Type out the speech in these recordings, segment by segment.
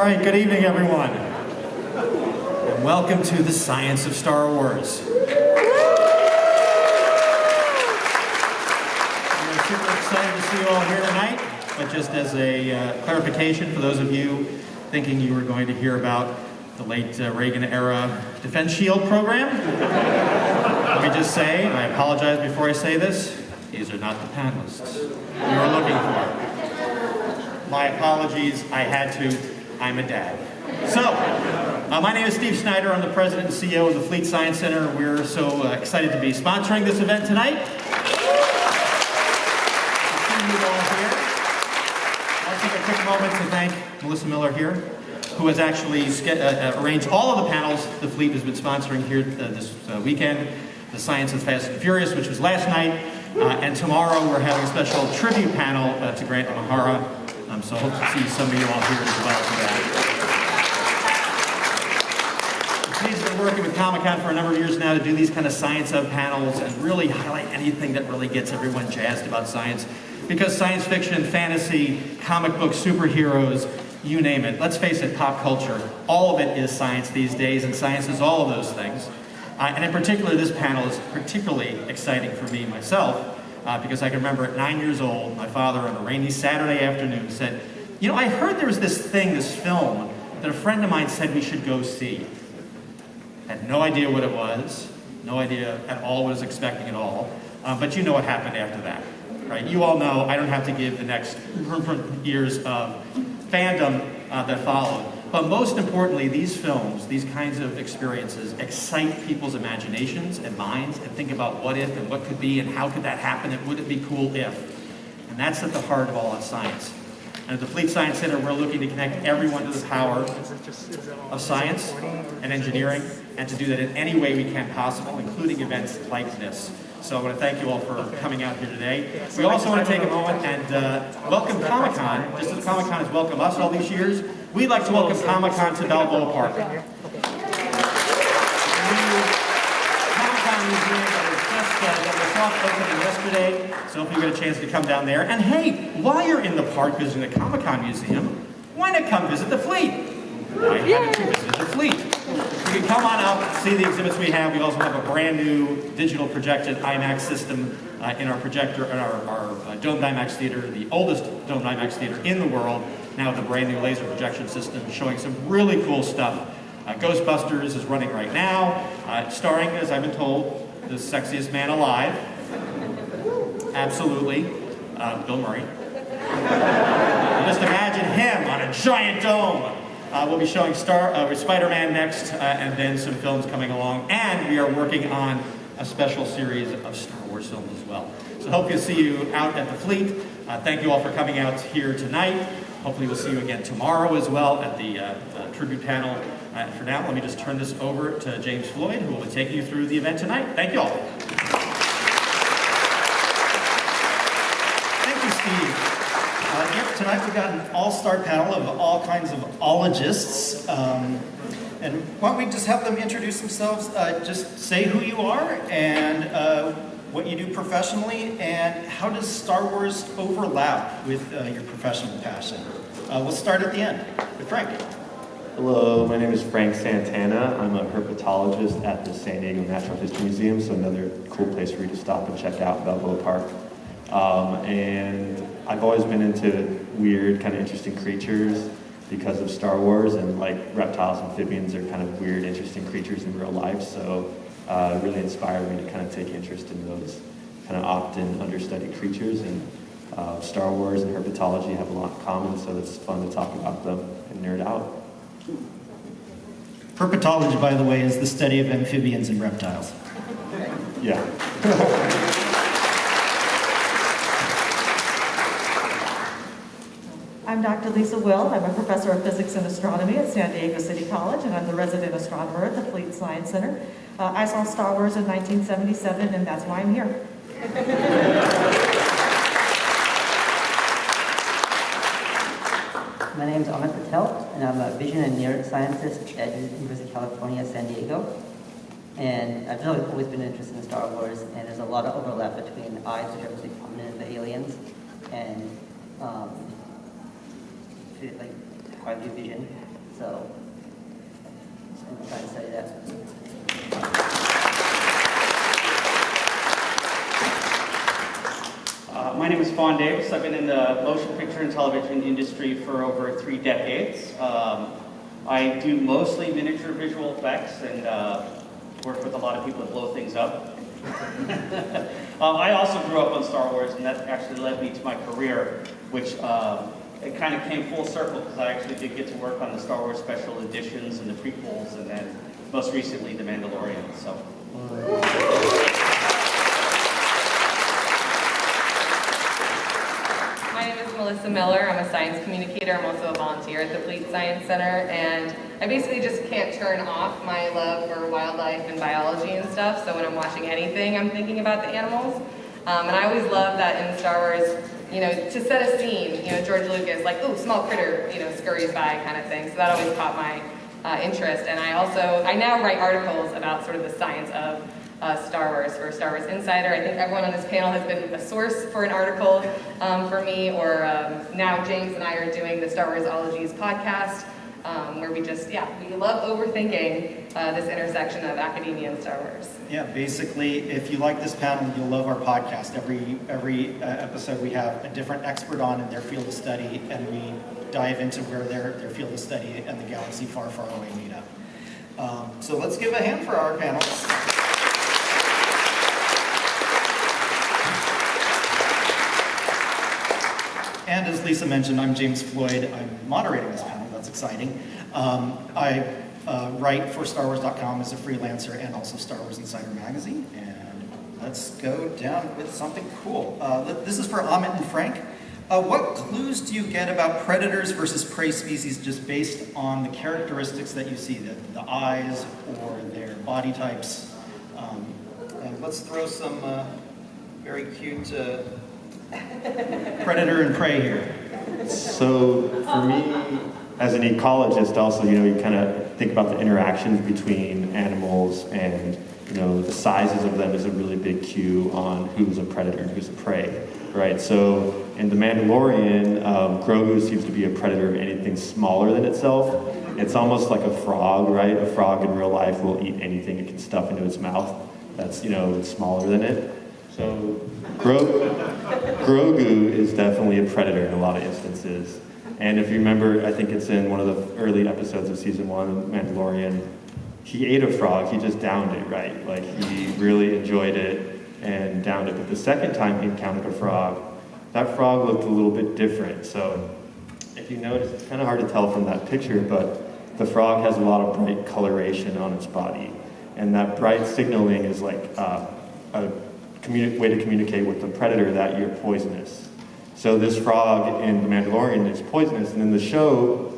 right, good evening, everyone. And welcome to the Science of Star Wars. We're super excited to see you all here tonight, but just as a clarification for those of you thinking you were going to hear about the late Reagan-era Defense Shield program, let me just say, and I apologize before I say this, these are not the panelists you are looking for. My apologies, I had to. I'm a dad. So, my name is Steve Snyder. I'm the president and CEO of the Fleet Science Center. We're so excited to be sponsoring this event tonight. I'll take a quick moment to thank Melissa Miller here, who has actually arranged all of the panels the Fleet has been sponsoring here this weekend. The Science of Fast and Furious, which was last night, and tomorrow we're having a special tribute panel to Grant O'Hara. So I hope to see some of you all here as well for that. He's been working with Comic-Con for a number of years now to do these kind of science of panels and really highlight anything that really gets everyone jazzed about science. Because science fiction, fantasy, comic books, superheroes, you name it. Let's face it, pop culture, all of it is science these days, and science is all of those things. And in particular, this panel is particularly exciting for me myself, because I can remember at 9 years old, my father on a rainy Saturday afternoon said, you know, I heard there was this film, that a friend of mine said we should go see. Had no idea what it was, no idea at all what I was expecting at all, but you know what happened after that, right? You all know, I don't have to give the next years of fandom that followed. But most importantly, these films, these kinds of experiences excite people's imaginations and minds and think about what if and what could be and how could that happen and would it be cool if. And that's at the heart of all of science. And at the Fleet Science Center, we're looking to connect everyone to the power of science and engineering, and to do that in any way we can possible, including events like this. So I want to thank you all for coming out here today. We also want to take a moment and welcome Comic-Con, just as Comic-Con has welcomed us all these years. We'd like to welcome Comic-Con to Balboa Park. Comic-Con Museum that was soft opening yesterday, so if you get a chance to come down there. And hey, while you're in the park visiting the Comic-Con Museum, why not come visit the Fleet? Why haven't you visited the Fleet? You can come on up, see the exhibits we have. We also have a brand new digital projected IMAX system in our projector, in our domed IMAX theater, the oldest domed IMAX theater in the world, now with a brand new laser projection system showing some really cool stuff. Ghostbusters is running right now, starring, as I've been told, the sexiest man alive. Absolutely, Bill Murray. Just imagine him on a giant dome. We'll be showing Spider-Man next, and then some films coming along. And we are working on a special series of Star Wars films as well. So hope to see you out at the Fleet. Thank you all for coming out here tonight. Hopefully we'll see you again tomorrow as well at the tribute panel. For now, let me just turn this over to James Floyd, who will be taking you through the event tonight. Thank you all. Thank you, Steve. Tonight we've got an all-star panel of all kinds of ologists. And why don't we just have them introduce themselves, just say who you are and what you do professionally, and how does Star Wars overlap with your professional passion? We'll start at the end with Frank. Hello, my name is Frank Santana. I'm a herpetologist at the San Diego Natural History Museum, so another cool place for you to stop and check out Balboa Park. And I've always been into weird, kind of interesting creatures because of Star Wars, and like reptiles and amphibians are kind of weird, interesting creatures in real life, so it really inspired me to kind of take interest in those kind of often understudied creatures, and Star Wars and herpetology have a lot in common, so it's fun to talk about them and nerd out. Herpetology, by the way, is the study of amphibians and reptiles. Yeah. I'm Dr. Lisa Will. I'm a professor of physics and astronomy at San Diego City College, and I'm the resident astronomer at the Fleet Science Center. I saw Star Wars in 1977, and that's why I'm here. My name is Amit Patel, and I'm a vision and neuroscientist at the University of California, San Diego. And I've always been interested in Star Wars, and there's a lot of overlap between eyes, which are really prominent in the aliens, and like quite a vision. So I'm trying to study that. My name is Fawn Davis. I've been in the motion picture and television industry for over 3 decades. I do mostly miniature visual effects and work with a lot of people that blow things up. I also grew up on Star Wars, and that actually led me to my career, which it kind of came full circle because I actually did get to work on the Star Wars special editions and the prequels, and then most recently The Mandalorian. So. My name is Melissa Miller. I'm a science communicator. I'm also a volunteer at the Fleet Science Center, and I basically just can't turn off my love for wildlife and biology and stuff. So when I'm watching anything, I'm thinking about the animals. And I always love that in Star Wars, you know, to set a scene, you know, George Lucas, like, ooh, small critter, you know, scurries by kind of thing. So that always caught my interest. And I now write articles about sort of the science of Star Wars for Star Wars Insider. I think everyone on this panel has been a source for an article for me, or now James and I are doing the Star Warsologies podcast, where we love overthinking this intersection of academia and Star Wars. Yeah, basically, if you like this panel, you'll love our podcast. Every episode we have a different expert on in their field of study, and we dive into where their field of study and the galaxy far, far away meet up. So let's give a hand for our panelists. And as Lisa mentioned, I'm James Floyd. I'm moderating this panel. That's exciting. I write for StarWars.com as a freelancer and also Star Wars Insider magazine. And let's go down with something cool. This is for Amit and Frank. What clues do you get about predators versus prey species just based on the characteristics that you see, the eyes or their body types? And let's throw some very cute predator and prey here. So for me, as an ecologist also, you kind of think about the interactions between animals, and, the sizes of them is a really big cue on who's a predator and who's a prey, right? So in The Mandalorian, Grogu seems to be a predator of anything smaller than itself. It's almost like a frog, right? A frog in real life will eat anything it can stuff into its mouth that's, smaller than it. So Grogu is definitely a predator in a lot of instances. And if you remember, I think it's in one of the early episodes of season 1 of Mandalorian, he ate a frog, he just downed it, right? Like, he really enjoyed it and downed it. But the second time he encountered a frog, that frog looked a little bit different. So if you notice, it's kind of hard to tell from that picture, but the frog has a lot of bright coloration on its body. And that bright signaling is like a way to communicate with the predator that you're poisonous. So this frog in The Mandalorian is poisonous, and in the show,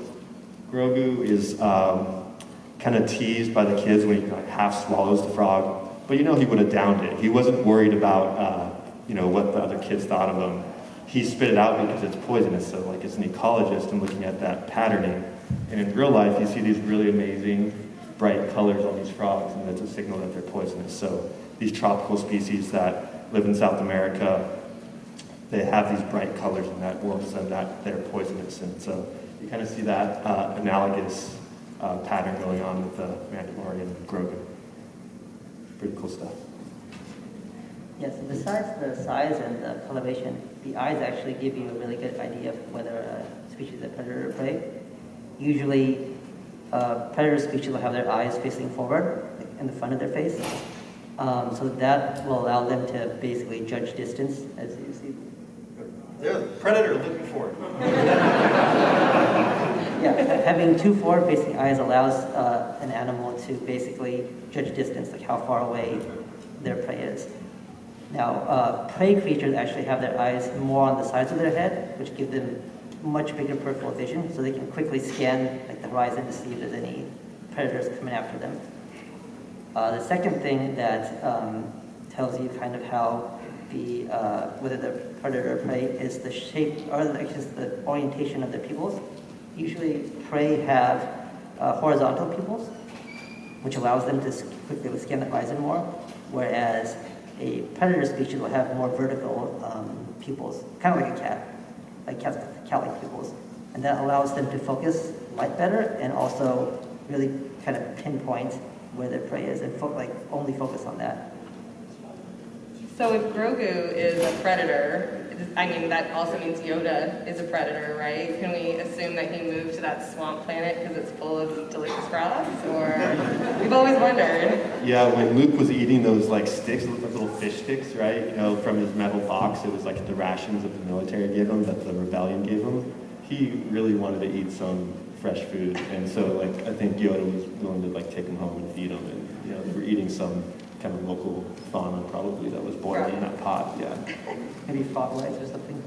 Grogu is kind of teased by the kids when he half swallows the frog, but he would have downed it. He wasn't worried about what the other kids thought of him. He spit it out because it's poisonous. So like, as an ecologist, I'm looking at that patterning, and in real life, you see these really amazing bright colors on these frogs, and that's a signal that they're poisonous. So these tropical species that live in South America, they have these bright colors, and that warns them that they're poisonous. And so you kind of see that analogous pattern going on with the Mandalorian and Grogu. Pretty cool stuff. Yes, besides the size and the coloration, the eyes actually give you a really good idea of whether a species is a predator or prey. Usually, predator species will have their eyes facing forward, like in the front of their face. So that will allow them to basically judge distance, as you see. The predator looking forward. Yeah, having two forward-facing eyes allows an animal to basically judge distance, like how far away their prey is. Now, prey creatures actually have their eyes more on the sides of their head, which give them much bigger peripheral vision, so they can quickly scan the horizon to see if there's any predators coming after them. The second thing that tells you kind of how whether the predator or prey is the shape, or just the orientation of their pupils. Usually, prey have horizontal pupils, which allows them to quickly scan the horizon more, whereas a predator species will have more vertical pupils, kind of like a cat, like cat-like pupils, and that allows them to focus light better and also really kind of pinpoint where their prey is and only focus on that. So if Grogu is a predator, I mean, that also means Yoda is a predator, right? Can we assume that he moved to that swamp planet because it's full of delicious frogs? Or we've always wondered. Yeah, when Luke was eating those like sticks, it looked like little fish sticks, right? You know, from his metal box, it was like the rations that the military gave him, that the rebellion gave him. He really wanted to eat some fresh food, and so like I think Yoda was willing to like take him home and feed him, and you know they were eating some kind of local fauna probably that was boiling in that pot. Yeah. Maybe frog legs or something.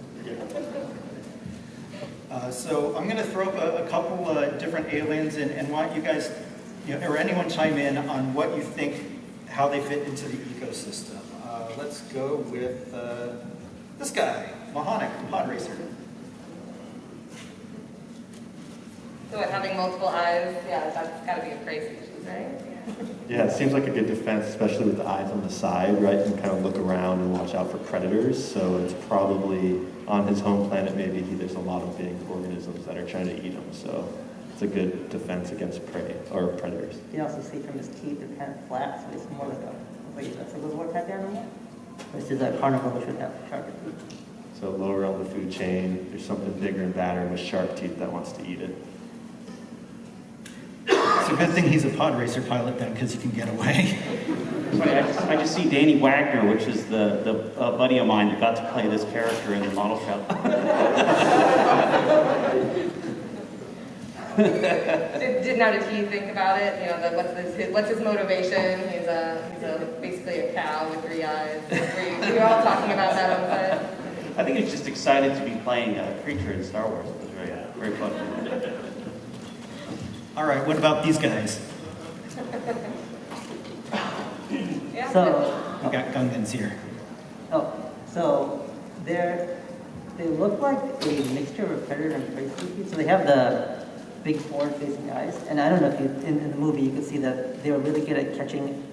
So I'm going to throw up a couple different aliens and want you guys, or anyone chime in on what you think, how they fit into the ecosystem. Let's go with this guy, Mahonic, pod racer. So what, having multiple eyes, yeah, that's got to be a prey species, right? Yeah, it seems like a good defense, especially with the eyes on the side, right? You can kind of look around and watch out for predators. So it's probably on his home planet, maybe there's a lot of big organisms that are trying to eat him. So it's a good defense against prey or predators. You can also see from his teeth, they're kind of flat, so it's more like a herbivore type animal. Versus a carnivore, which would have sharper teeth. So lower on the food chain, there's something bigger and badder with sharp teeth that wants to eat it. It's a good thing he's a pod racer pilot then, because he can get away. Funny, I just see Danny Wagner, which is the buddy of mine that got to play this character in the model show. Did he think about it? You know, what's his motivation? He's basically a cow with 3 eyes. Were you all talking about that on set? I think he's just excited to be playing a creature in Star Wars. It was very fun. All right, what about these guys? Yeah. So, We got Gungans here. so they look like a mixture of a predator and prey species. So they have the big forward-facing eyes, and I don't know if in the movie you could see that they were really good at catching.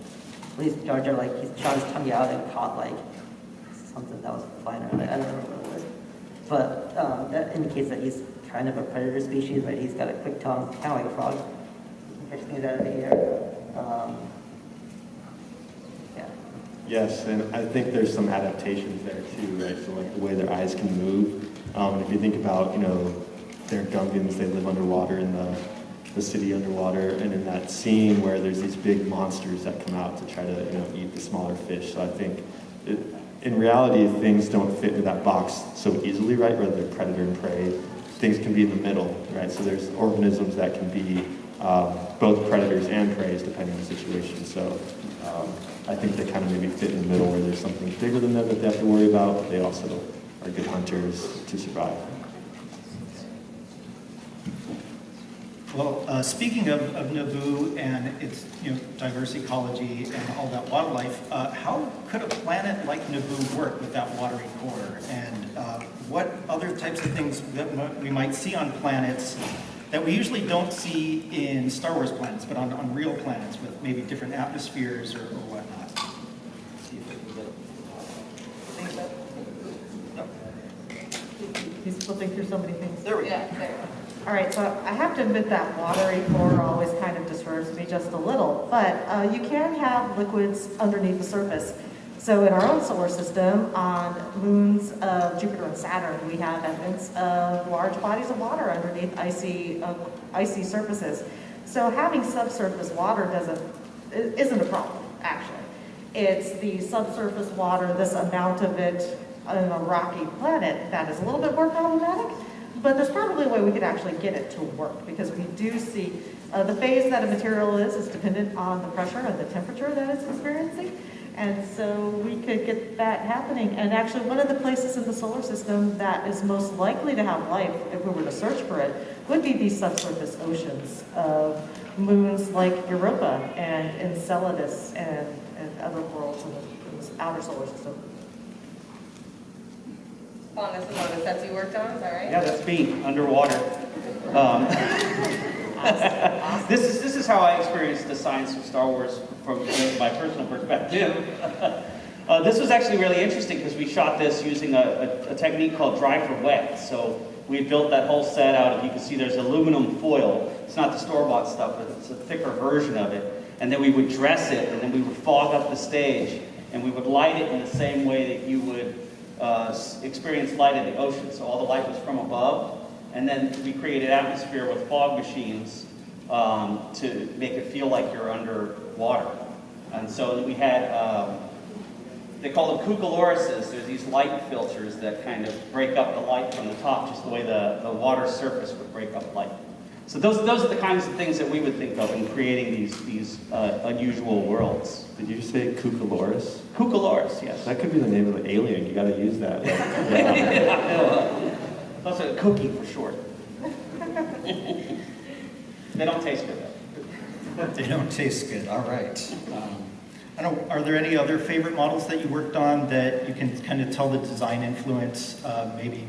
At least Jar Jar, like he shot his tongue out and caught like something that was flying around. I don't remember what it was, but that indicates that he's kind of a predator species, right? He's got a quick tongue, kind of like a frog. He can catch things out of the air. Yeah. Yes, and I think there's some adaptations there too, right? So like the way their eyes can move. If you think about, they're Gungans, they live underwater in the city underwater, and in that scene where there's these big monsters that come out to try to, eat the smaller fish. So I think in reality, things don't fit into that box so easily, right? Whether they're predator and prey, things can be in the middle, right? So there's organisms that can be both predators and preys depending on the situation. So I think they kind of maybe fit in the middle where there's something bigger than them that they have to worry about, but they also are good hunters to survive. Well, speaking of Naboo and its diverse ecology and all that wildlife, how could a planet like Naboo work with that watery core? And what other types of things that we might see on planets that we usually don't see in Star Wars planets, but on real planets with maybe different atmospheres or whatnot? Let's see if I can get it. He's flipping through so many things. There we go. Yeah, there. All right, so I have to admit that watery core always kind of disturbs me just a little, but you can have liquids underneath the surface. So in our own solar system, on moons of Jupiter and Saturn, we have evidence of large bodies of water underneath icy surfaces. So having subsurface water isn't a problem, actually. It's the subsurface water, this amount of it on a rocky planet, that is a little bit more problematic. But there's probably a way we could actually get it to work, because we do see the phase that a material is dependent on the pressure and the temperature that it's experiencing. And so we could get that happening. And actually one of the places in the solar system that is most likely to have life, if we were to search for it, would be these subsurface oceans of moons like Europa and Enceladus and other worlds in the outer solar system. Juan, this is one of the sets you worked on, is that right? Yeah, that's me, underwater. Awesome. This is how I experienced the science of Star Wars from my personal perspective. This was actually really interesting because we shot this using a technique called dry for wet. So We had built that whole set out of, you can see there's aluminum foil. It's not the store-bought stuff, but it's a thicker version of it. And then we would dress it, and then we would fog up the stage, and we would light it in the same way that you would experience light in the ocean. So all the light was from above, and then we created atmosphere with fog machines to make it feel like you're underwater. And so we had, they call them cucalorises. There's these light filters that kind of break up the light from the top, just the way the water surface would break up light. So those are the kinds of things that we would think of in creating these unusual worlds. Did you say cucaloris? Cucaloris, yes. That could be the name of the alien. You got to use that. That's a cookie for short. They don't taste good though. They don't taste good, all right. I don't, are there any other favorite models that you worked on that you can kind of tell the design influence, maybe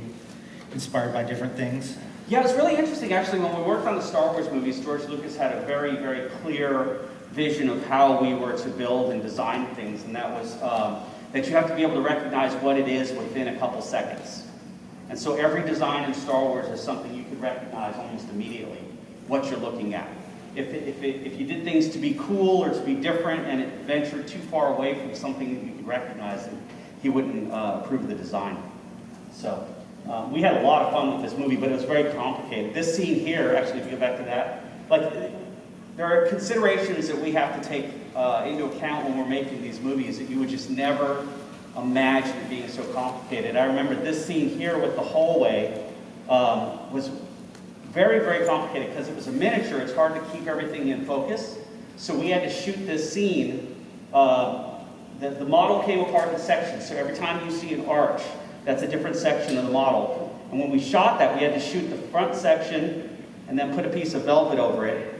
inspired by different things? Yeah, it's really interesting actually. When we worked on the Star Wars movies, George Lucas had a very, very clear vision of how we were to build and design things, and that was that you have to be able to recognize what it is within a couple seconds. And so every design in Star Wars is something you could recognize almost immediately, what you're looking at. If you did things to be cool or to be different and it ventured too far away from something that you could recognize, then he wouldn't approve the design. So we had a lot of fun with this movie, but it was very complicated. This scene here, actually, if you go back to that, like there are considerations that we have to take into account when we're making these movies that you would just never imagine being so complicated. I remember this scene here with the hallway was very, very complicated because it was a miniature. It's hard to keep everything in focus. So we had to shoot this scene. The model came apart in sections. So every time you see an arch, that's a different section of the model. And when we shot that, we had to shoot the front section and then put a piece of velvet over it,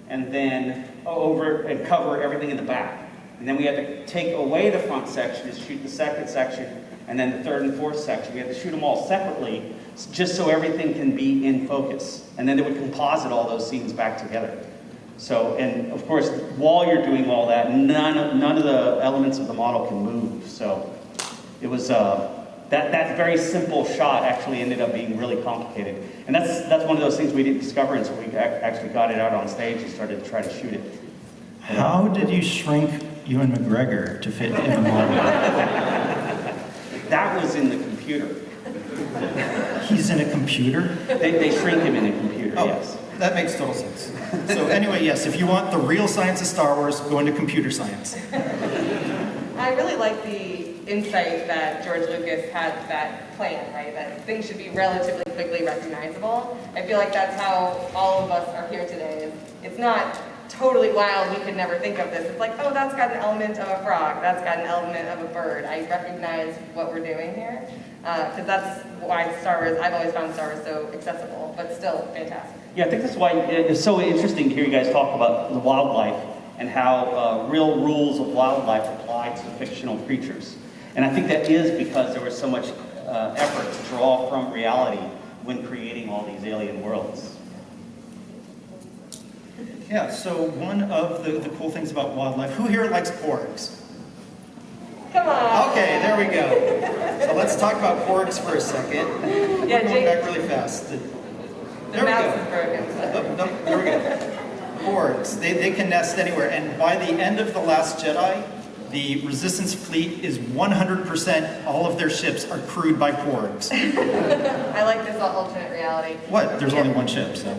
and then and cover everything in the back. And then we had to take away the front section and shoot the second section, and then the third and fourth section. We had to shoot them all separately, just so everything can be in focus. And then it would composite all those scenes back together. So, and of course, while you're doing all that, none of the elements of the model can move. So it was, that very simple shot actually ended up being really complicated. And that's one of those things we didn't discover until we actually got it out on stage and started to try to shoot it. How did you shrink Ewan McGregor to fit in the model? That was in the computer. He's in a computer? They shrink him in a computer, Oh, yes. that makes total sense. So anyway, yes, if you want the real science of Star Wars, go into computer science. I really like the insight that George Lucas had that plan, right? That things should be relatively quickly recognizable. I feel like that's how all of us are here today. It's not totally wild, we could never think of this. It's like, oh, that's got an element of a frog, that's got an element of a bird. I recognize what we're doing here, because that's why Star Wars, I've always found Star Wars so accessible, but still fantastic. Yeah, I think that's why it's so interesting to hear you guys talk about the wildlife and how real rules of wildlife apply to fictional creatures. And I think that is because there was so much effort to draw from reality when creating all these alien worlds. Yeah, so one of the cool things about wildlife, who here likes porgs? Come on! Okay, there we go. So let's talk about porgs for a second. Yeah, We're going Jake, back really fast. the There we mouse go. is broken. So. Nope, there we go. Porgs, they can nest anywhere. And by the end of The Last Jedi, the Resistance fleet is 100%, all of their ships are crewed by porgs. I like this alternate reality. What? There's only one ship, so.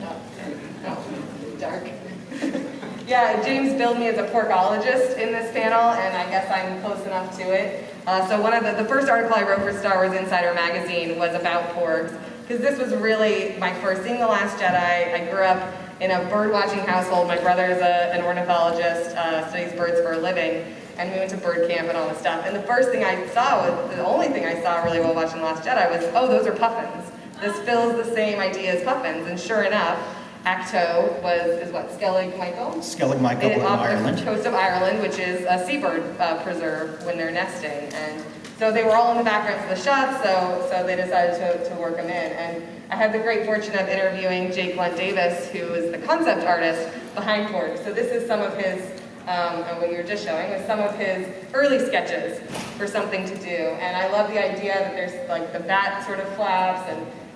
Oh, dark. Yeah, James billed me as a porkologist in this panel, and I guess I'm close enough to it. So one of the first article I wrote for Star Wars Insider magazine was about porgs, because this was really my first seeing The Last Jedi. I grew up in a bird-watching household. My brother is an ornithologist, studies birds for a living, and we went to bird camp and all this stuff. And the first thing I saw, the only thing I saw really while watching The Last Jedi was, oh, those are puffins. This fills the same idea as puffins, and sure enough, Acto is what, Skellig Michael? Skellig Michael in Off Ireland. the coast of Ireland, which is a seabird preserve when they're nesting. And so they were all in the backgrounds of the shots, so they decided to work them in. And I had the great fortune of interviewing Jake Blunt Davis, who is the concept artist behind porgs. So this is some of his and what you were just showing was some of his early sketches for something to do. And I love the idea that there's like the bat sort of flaps,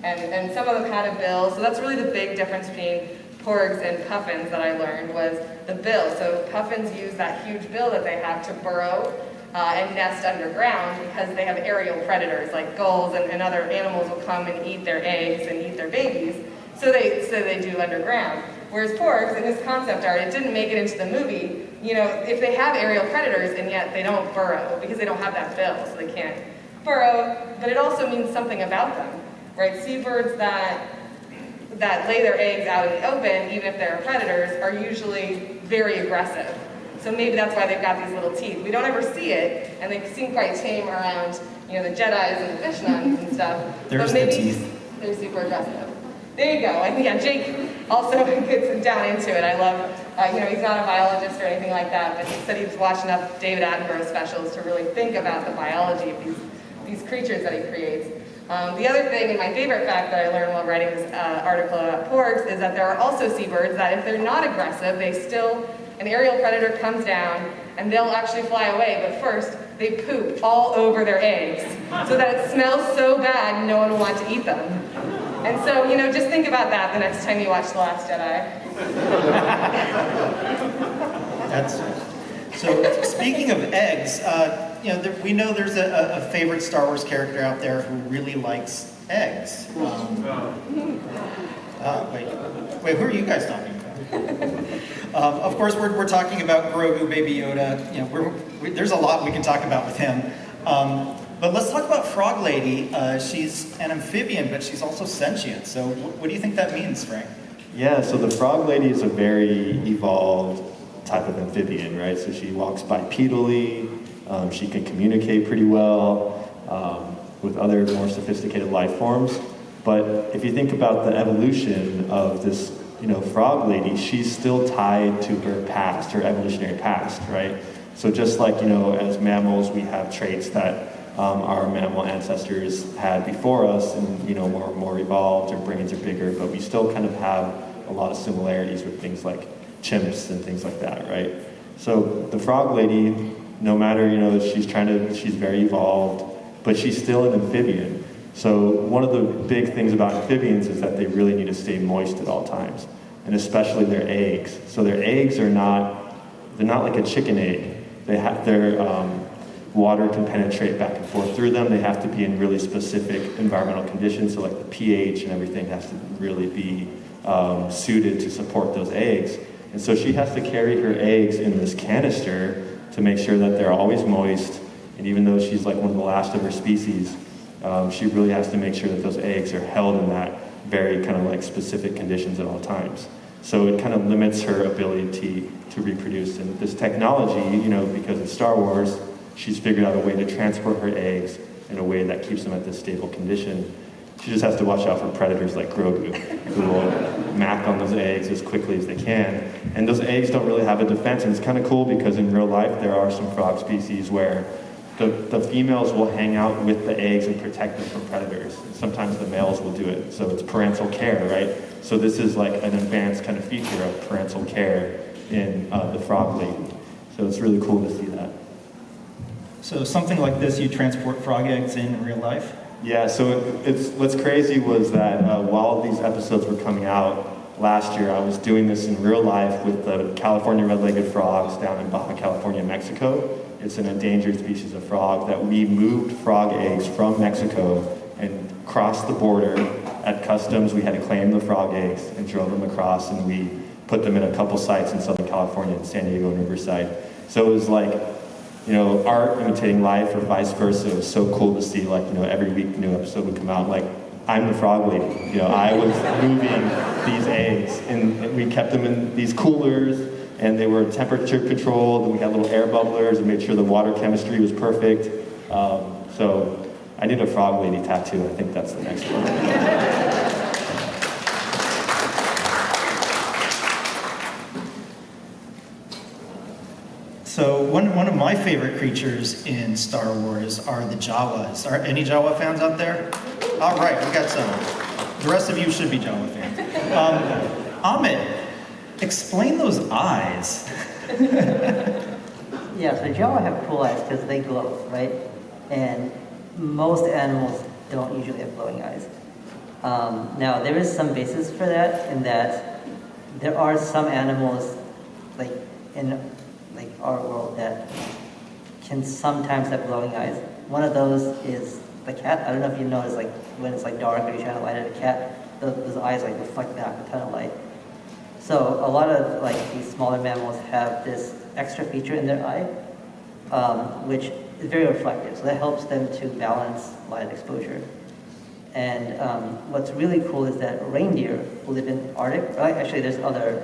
and some of them had a bill. So that's really the big difference between porgs and puffins that I learned was the bill. So puffins use that huge bill that they have to burrow and nest underground because they have aerial predators like gulls and other animals will come and eat their eggs and eat their babies. So they do underground. Whereas porgs, in his concept art, it didn't make it into the movie. You know, if they have aerial predators and yet they don't burrow because they don't have that bill, so they can't burrow. But it also means something about them, right? Seabirds that lay their eggs out in the open, even if they're predators, are usually very aggressive. So maybe that's why they've got these little teeth. We don't ever see it, and they seem quite tame around, you know, the Jedis and the fish nuns and stuff. There's but maybe the teeth. they're super aggressive. There you go. And yeah, Jake also gets down into it. I love, you know, he's not a biologist or anything like that, but he said he was watching enough David Attenborough specials to really think about the biology of these creatures that he creates. The other thing, and my favorite fact that I learned while writing this article about porgs, is that there are also seabirds that if they're not aggressive, an aerial predator comes down and they'll actually fly away, but first they poop all over their eggs so that it smells so bad no one will want to eat them. And so, you know, just think about that the next time you watch The Last Jedi. So speaking of eggs, you know, we know there's a favorite Star Wars character out there who really likes eggs. Wait, who are you guys talking about? Of course, we're talking about Grogu, Baby Yoda. You know, there's a lot we can talk about with him. But let's talk about Frog Lady. She's an amphibian, but she's also sentient. So what do you think that means, Frank? Yeah, so the frog lady is a very evolved type of amphibian, right? So she walks bipedally, she can communicate pretty well with other more sophisticated life forms. But if you think about the evolution of this, you know, frog lady, she's still tied to her past, her evolutionary past, right? So just like, you know, as mammals, we have traits that our mammal ancestors had before us, and, you know, more evolved, our brains are bigger, but we still kind of have a lot of similarities with things like chimps and things like that, right? So the frog lady, no matter, you know, she's very evolved, but she's still an amphibian. So one of the big things about amphibians is that they really need to stay moist at all times, and especially their eggs. So their eggs they're not like a chicken egg. Their water can penetrate back and forth through them. They have to be in really specific environmental conditions, so like the pH and everything has to really be suited to support those eggs. And so she has to carry her eggs in this canister to make sure that they're always moist. And even though she's like one of the last of her species, she really has to make sure that those eggs are held in that very kind of like specific conditions at all times. So it kind of limits her ability to reproduce. And this technology, you know, because of Star Wars, she's figured out a way to transport her eggs in a way that keeps them at this stable condition. She just has to watch out for predators like Grogu, who will mac on those eggs as quickly as they can. And those eggs don't really have a defense, and it's kind of cool because in real life there are some frog species where the females will hang out with the eggs and protect them from predators. Sometimes the males will do it, so it's parental care, right? So this is like an advanced kind of feature of parental care in the frog lady. So it's really cool to see that. So something like this, you transport frog eggs in real life? Yeah, so what's crazy was that while these episodes were coming out last year, I was doing this in real life with the California red-legged frogs down in Baja California, Mexico. It's an endangered species of frog that we moved frog eggs from Mexico and crossed the border. At customs, we had to claim the frog eggs and drove them across, and we put them in a couple sites in Southern California, in San Diego and Riverside. So it was like, you know, art imitating life or vice versa. It was so cool to see, like, you know, every week a new episode would come out. Like, I'm the frog lady. You know, I was moving these eggs, and we kept them in these coolers, and they were temperature controlled, and we had little air bubblers and made sure the water chemistry was perfect. So I need a frog lady tattoo. I think that's the next one. So one of my favorite creatures in Star Wars are the Jawas. Are any Jawa fans out there? All right, we got some. The rest of you should be Jawa fans. Ahmed, explain those eyes. Yeah, so Jawa have cool eyes because they glow, right? And most animals don't usually have glowing eyes. Now, there is some basis for that in that there are some animals, like in like our world, that can sometimes have glowing eyes. One of those is the cat. I don't know if you notice, like when it's like dark or you shine a light at a cat, those eyes like reflect back a ton of light. So a lot of like these smaller mammals have this extra feature in their eye, which is very reflective. So that helps them to balance light exposure. And what's really cool is that reindeer who live in Arctic, actually there's other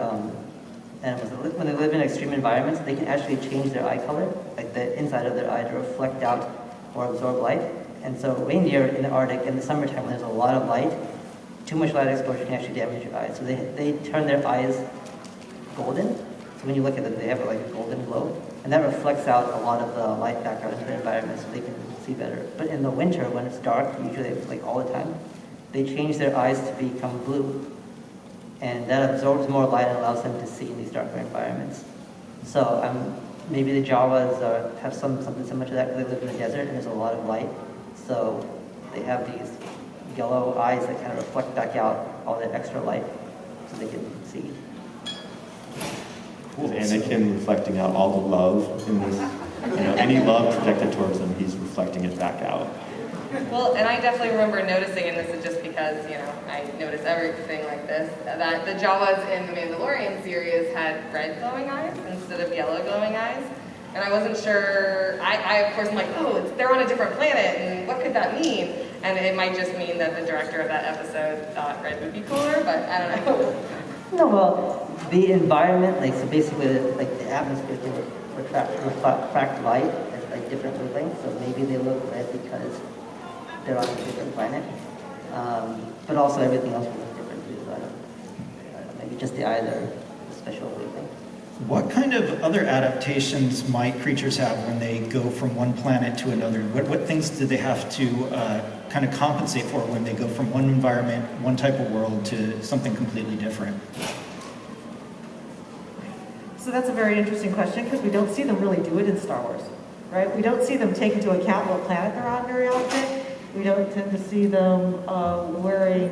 animals that live, when they live in extreme environments, they can actually change their eye color, like the inside of their eye, to reflect out or absorb light. And so reindeer in the Arctic in the summertime, when there's a lot of light, too much light exposure can actually damage your eyes. So they turn their eyes golden. So when you look at them, they have like a golden glow. And that reflects out a lot of the light back out into the environment so they can see better. But in the winter, when it's dark, usually like all the time, they change their eyes to become blue. And that absorbs more light and allows them to see in these darker environments. So maybe the Jawas have something similar to that because they live in the desert and there's a lot of light. So they have these yellow eyes that kind of reflect back out all that extra light so they can see. Is Anakin reflecting out all the love in this? Any love projected towards him, he's reflecting it back out. Well, and I definitely remember noticing, and this is just because, I notice everything like this, that the Jawas in the Mandalorian series had red glowing eyes instead of yellow glowing eyes. And I wasn't sure, I of course am like, they're on a different planet, and what could that mean? And it might just mean that the director of that episode thought red would be cooler, but I don't know. No, well, the environment, so basically, the atmosphere can refract light at different wavelengths, so maybe they look red because they're on a different planet. But also everything else will look different too, so I don't know, maybe just the eyes are a special wavelength. What kind of other adaptations might creatures have when they go from one planet to another? What things do they have to kind of compensate for when they go from one environment, one type of world, to something completely different? So that's a very interesting question because we don't see them really do it in Star Wars, right? We don't see them take into account what planet they're on very often. We don't tend to see them wearing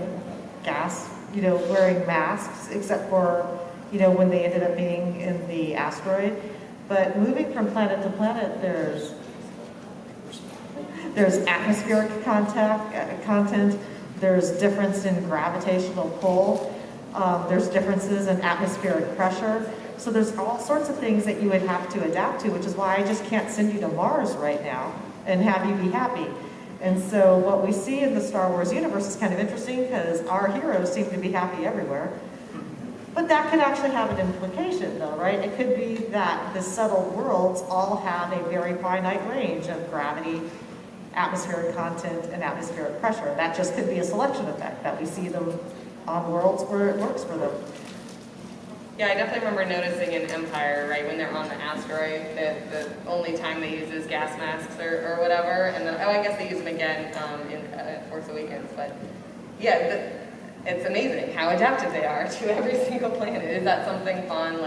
wearing masks, except for, when they ended up being in the asteroid. But moving from planet to planet, there's atmospheric content, there's difference in gravitational pull, there's differences in atmospheric pressure. So there's all sorts of things that you would have to adapt to, which is why I just can't send you to Mars right now and have you be happy. And so what we see in the Star Wars universe is kind of interesting because our heroes seem to be happy everywhere. But that could actually have an implication though, right? It could be that the settled worlds all have a very finite range of gravity, atmospheric content, and atmospheric pressure. That just could be a selection effect that we see them on worlds where it works for them. Yeah, I definitely remember noticing in Empire, right, when they're on the asteroid, that the only time they use is gas masks or whatever, and then, I guess they use them again in Force Awakens, but yeah, it's amazing how adaptive they are to every single planet. Is that something fun,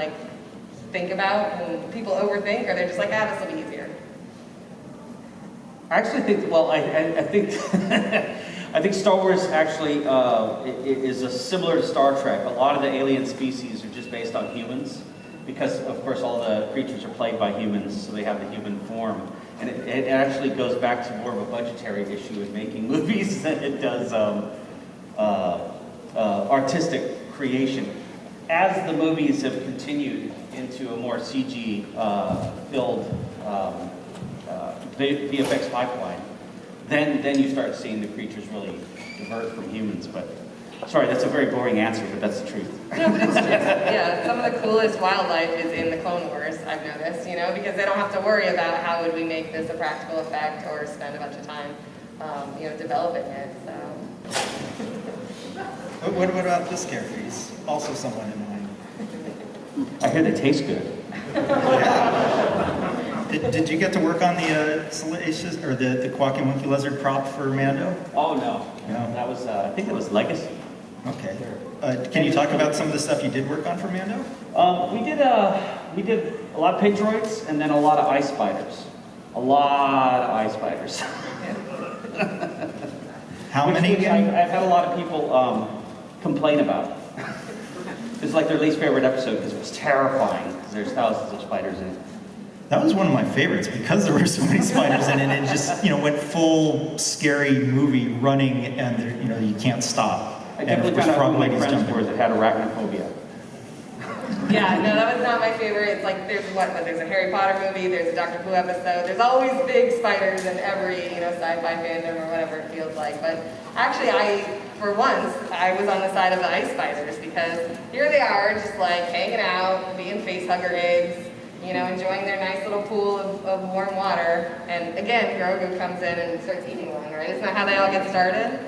think about, and people overthink, or they're just like, this will be easier? I actually think, I think I think Star Wars actually is similar to Star Trek. A lot of the alien species are just based on humans because, of course, all the creatures are played by humans, so they have the human form. And it actually goes back to more of a budgetary issue in making movies than it does artistic creation. As the movies have continued into a more CG-filled VFX pipeline, then you start seeing the creatures really divert from humans. But sorry, that's a very boring answer, but that's the truth. No, but it's just, yeah, some of the coolest wildlife is in the Clone Wars, I've noticed, because they don't have to worry about how would we make this a practical effect or spend a bunch of time, developing it, so. What about this character? He's also someone in mind. I hear they taste good. Yeah. Did you get to work on the salacious or the quacky monkey lizard prop for Mando? Oh no, No. that was I think that was Legacy. Okay. Can you talk about some of the stuff you did work on for Mando? We did a lot of pictroids, and then a lot of ice spiders. A lot of ice spiders. How many again? I've had a lot of people complain about. It's like their least favorite episode because it was terrifying. There's thousands of spiders in it. That was one of my favorites because there were so many spiders in it. It just, went full scary movie running, and there, you can't stop. I definitely found out who my friends were that had arachnophobia. Yeah, no, that was not my favorite. It's like there's there's a Harry Potter movie, there's a Doctor Who episode, there's always big spiders in every, sci-fi fandom or whatever it feels like. But actually for once, I was on the side of the ice spiders because here they are just like hanging out, being face hugger eggs, enjoying their nice little pool of warm water. And again, Grogu comes in and starts eating one, right? Isn't that how they all get started?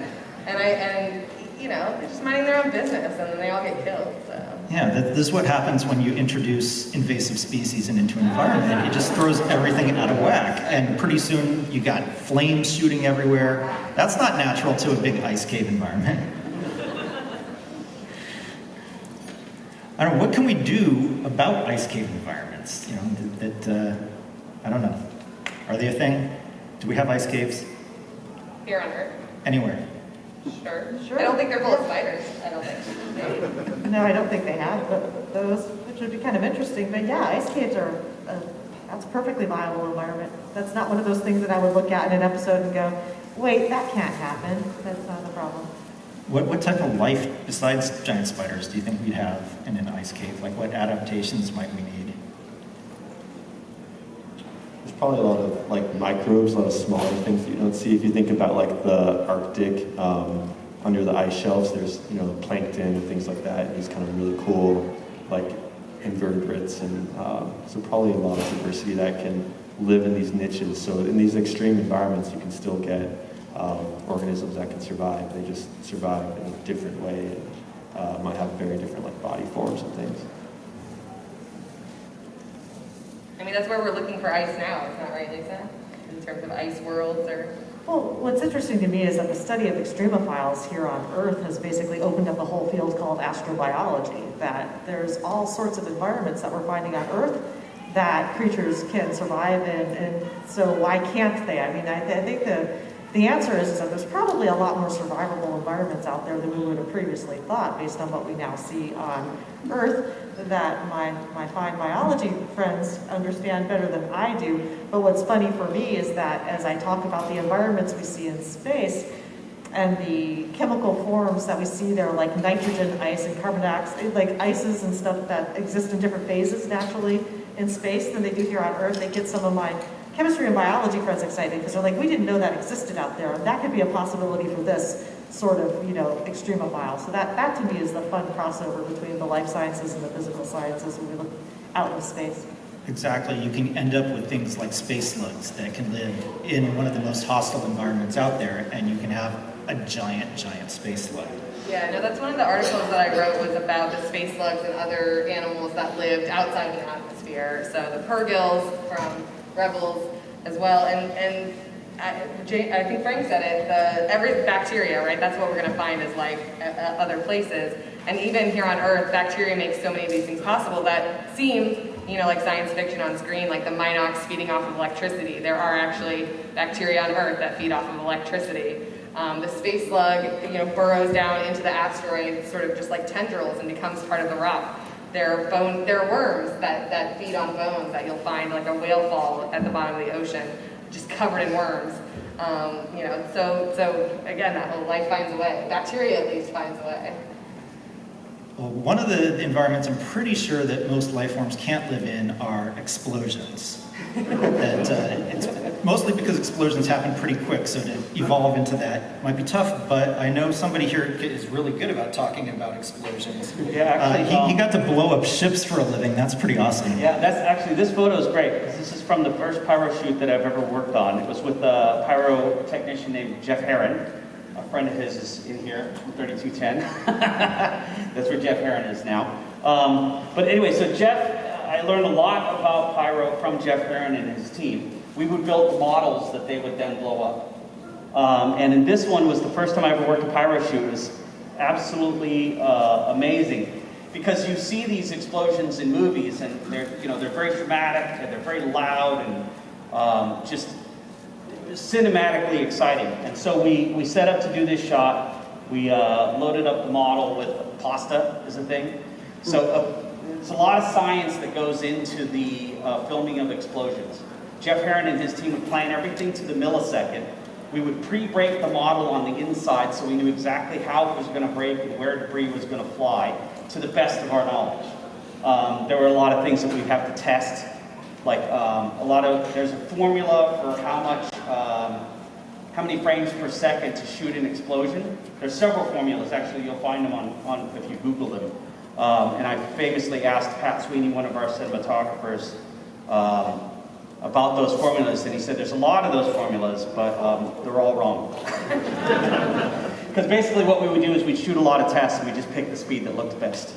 And they're just minding their own business, and then they all get killed, so. Yeah, this is what happens when you introduce invasive species into an environment. It just throws everything out of whack, and pretty soon you got flames shooting everywhere. That's not natural to a big ice cave environment. I don't know, what can we do about ice cave environments? I don't know. Are they a thing? Do we have ice caves? Here on Earth. Anywhere? Sure. I don't think they're full of spiders. I don't think. No, I don't think they have, but those, which would be kind of interesting. But yeah, ice caves are, that's a perfectly viable environment. That's not one of those things that I would look at in an episode and go, wait, that can't happen. That's not the problem. What type of life besides giant spiders do you think we'd have in an ice cave? Like what adaptations might we need? There's probably a lot of microbes, a lot of smaller things that you don't see. If you think about the Arctic, under the ice shelves, there's plankton and things like that. These kind of really cool invertebrates, and so probably a lot of diversity that can live in these niches. So in these extreme environments, you can still get organisms that can survive. They just survive in a different way and might have very different body forms and things. I mean, that's where we're looking for ice now, isn't that right, Lisa? In terms of ice worlds or... Well, what's interesting to me is that the study of extremophiles here on Earth has basically opened up a whole field called astrobiology, that there's all sorts of environments that we're finding on Earth that creatures can survive in, and so why can't they? I mean, I think the answer is that there's probably a lot more survivable environments out there than we would have previously thought based on what we now see on Earth that my fine biology friends understand better than I do. But what's funny for me is that as I talk about the environments we see in space and the chemical forms that we see there, like nitrogen ice and carbon dioxide, like ices and stuff that exist in different phases naturally in space than they do here on Earth, they get some of my chemistry and biology friends excited because they're like, we didn't know that existed out there. And that could be a possibility for this sort of, extremophile. So that to me is the fun crossover between the life sciences and the physical sciences when we look out into space. Exactly. You can end up with things like space slugs that can live in one of the most hostile environments out there, and you can have a giant space slug. Yeah, no, that's one of the articles that I wrote was about the space slugs and other animals that lived outside of the atmosphere. So the purgills from Rebels as well, and I think Frank said it, every bacteria, right, that's what we're going to find is life at other places. And even here on Earth, bacteria makes so many of these things possible that seem, like science fiction on screen, like the Minox feeding off of electricity. There are actually bacteria on Earth that feed off of electricity. The space slug, burrows down into the asteroid, sort of just like tendrils, and becomes part of the rock. There are worms that feed on bones that you'll find, like a whale fall at the bottom of the ocean, just covered in worms. So again, that whole life finds a way. Bacteria at least finds a way. Well, one of the environments I'm pretty sure that most life forms can't live in are explosions. It's mostly because explosions happen pretty quick, so to evolve into that might be tough, but I know somebody here is really good about talking about explosions. Yeah, actually, he got to blow up ships for a living. That's pretty awesome. Yeah, this photo is great, because this is from the first pyro shoot that I've ever worked on. It was with a pyro technician named Jeff Herron. A friend of his is in here from 3210. That's where Jeff Herron is now. But anyway, so I learned a lot about pyro from Jeff Herron and his team. We would build models that they would then blow up. And in this one was the first time I ever worked a pyro shoot. It was absolutely amazing. because you see these explosions in movies, and they're very dramatic and they're very loud and just cinematically exciting. And so we set up to do this shot. We loaded up the model with pasta is a thing. So there's a lot of science that goes into the filming of explosions. Jeff Herron and his team would plan everything to the millisecond. We would pre-break the model on the inside so we knew exactly how it was going to break and where debris was going to fly to the best of our knowledge. There were a lot of things that we'd have to test, like there's a formula for how many frames per second to shoot an explosion. There's several formulas, actually you'll find them on if you Google them. And I famously asked Pat Sweeney, one of our cinematographers, about those formulas, and he said there's a lot of those formulas, but they're all wrong. Because basically what we would do is we'd shoot a lot of tests and we'd just pick the speed that looked best.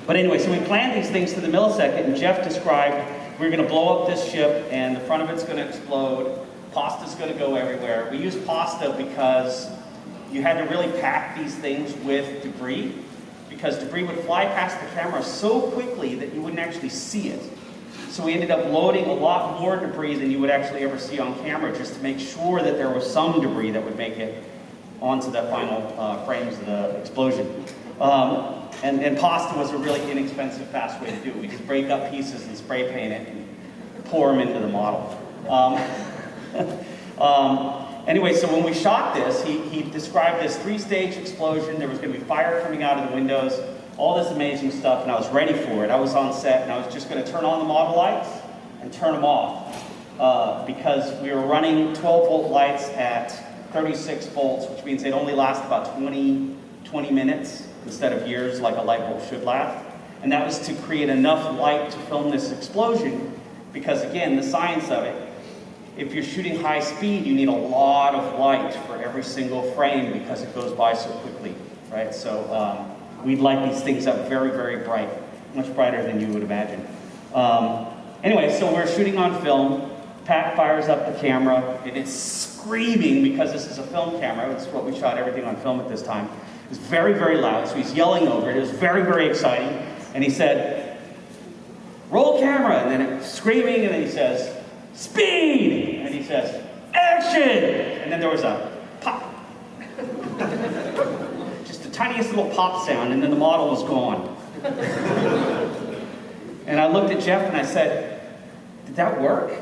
But anyway, so we planned these things to the millisecond, and Jeff described we're going to blow up this ship and the front of it's going to explode, pasta's going to go everywhere. We used pasta because you had to really pack these things with debris, because debris would fly past the camera so quickly that you wouldn't actually see it. So we ended up loading a lot more debris than you would actually ever see on camera, just to make sure that there was some debris that would make it onto the final frames of the explosion. And pasta was a really inexpensive, fast way to do it. We just break up pieces and spray paint it and pour them into the model. Anyway, so when we shot this, he described this 3-stage explosion. There was going to be fire coming out of the windows, all this amazing stuff, and I was ready for it. I was on set, and I was just going to turn on the model lights and turn them off because we were running 12-volt lights at 36 volts, which means they'd only last about 20 minutes instead of years like a light bulb should last. And that was to create enough light to film this explosion because, again, the science of it, if you're shooting high speed, you need a lot of light for every single frame because it goes by so quickly, right? So we'd light these things up very, very bright, much brighter than you would imagine. Anyway, so we're shooting on film. Pat fires up the camera, and it's screaming because this is a film camera. It's what we shot everything on film at this time. It's very, very loud, so he's yelling over it. It was very, very exciting. And he said, "Roll camera," and then it's screaming, and then he says, "Speed!" And he says, "Action!" And then there was a pop. Just the tiniest little pop sound, and then the model was gone. And I looked at Jeff and I said, "Did that work?"